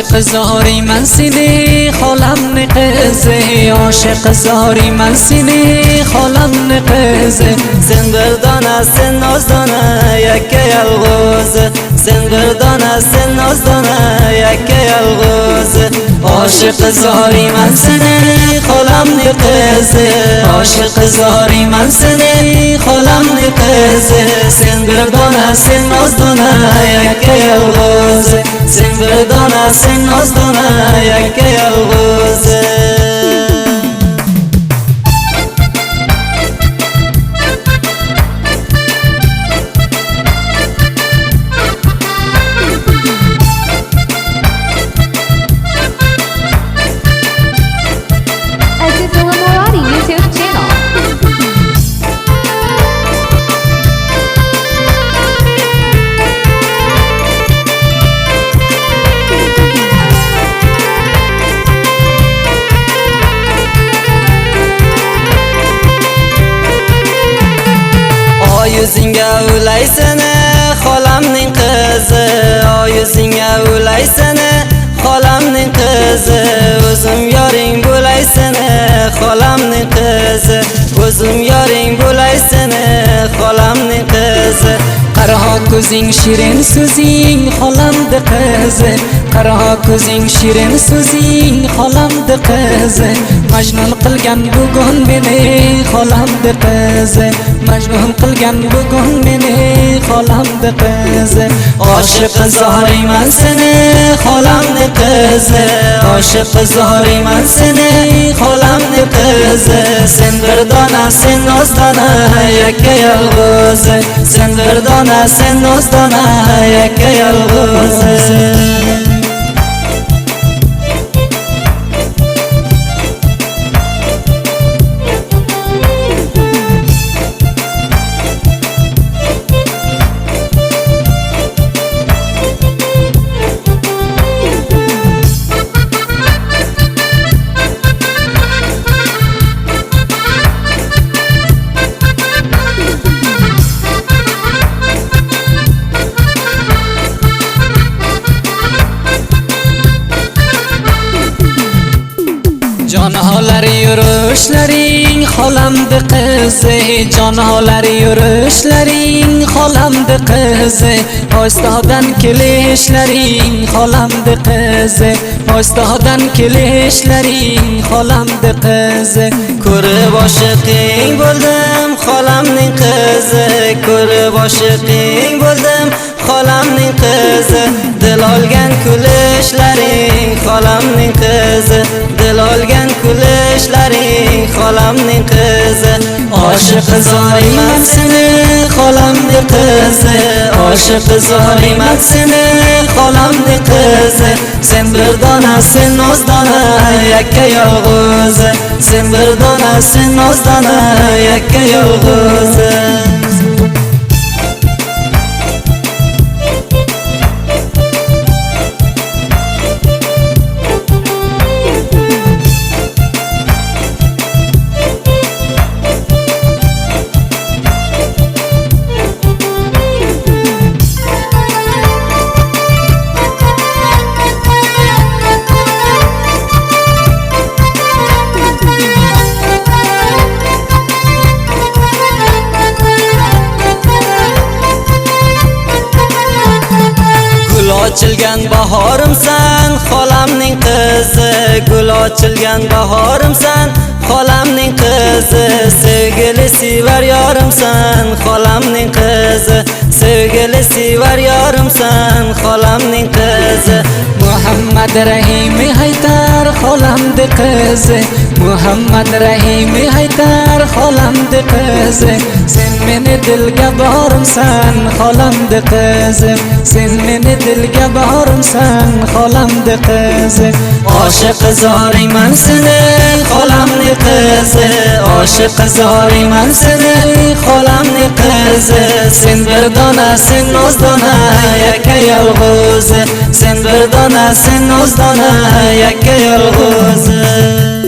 عاشق زاری من سینه خالم نقزه عاشق زاری من سینه خالم نقزه سن بردانه سن نازدانه یک یلغوز سن بردانه سن نازدانه یک یلغوز عاشق زاری من سینه خالم نقزه عاشق زاری من سینه خالم نقزه سن بردانه سن نازدانه یک یلغوز سن بردانه سن نازدانه یک یلغوز YouTube channel. Yüzünge ulaysana xolamning qizi yüzünge ulaysana xolamning qizi o'zim yoring bo'laysana xolamning qizi o'zim yoring bo'laysana xolamning qizi qaro ko'zing shirin so'zing xolamda qizi qaro ko'zing shirin so'zing xolamda qizi majnun qilgan bugun meni xolamda qizi majnun qilgan bugun meni xolamda qizi oshiq zoriman seni xolamda qizi oshiq zoriman seni xolamda qizi sen bir dona sen nozdona yakka yolg'iz sen bir dona sen nozdona yakka yolg'iz Canhalar yürüşlerin xolamda qizi Canhalar yürüşlerin xolamda qizi Oystadan kelishlerin xolamda qizi Oystadan kelishlerin xolamda qizi Ko'rib oshiqing bo'ldim xolamning qizi Ko'rib oshiqing bo'ldim xolamning qizi Dil olgan kulishlaring xolamning qizi Dil olgan kulishlaring xolamning qizi Oshiq zoriman seni xolamning qizi Oshiq zoriman seni xolamning qizi Sen bir dona sen nozdona yakka yolg'iz Sen bir dona sen nozdona yakka yolg'iz Ochilgan bahorimsan xolamning qizi Gul ochilgan bahorimsan xolamning qizi Sevgili sevar yorimsan xolamning qizi Sevgili sevar yorimsan xolamning qizi Muhammad Rahimi Haydar xolamning qizi Muhammad Rahimi Haydar xolamning qizi Sen meni dilga borimsan xolamning qizi Sen meni dilga borimsan xolamning qizi Oshiq zoriman seni xolamning qizi Oshiq zoriman seni xolamning qizi Sen bir dona sen nozdona yakka yolg'iz Sen bir dona sen nozdona yakka yolg'iz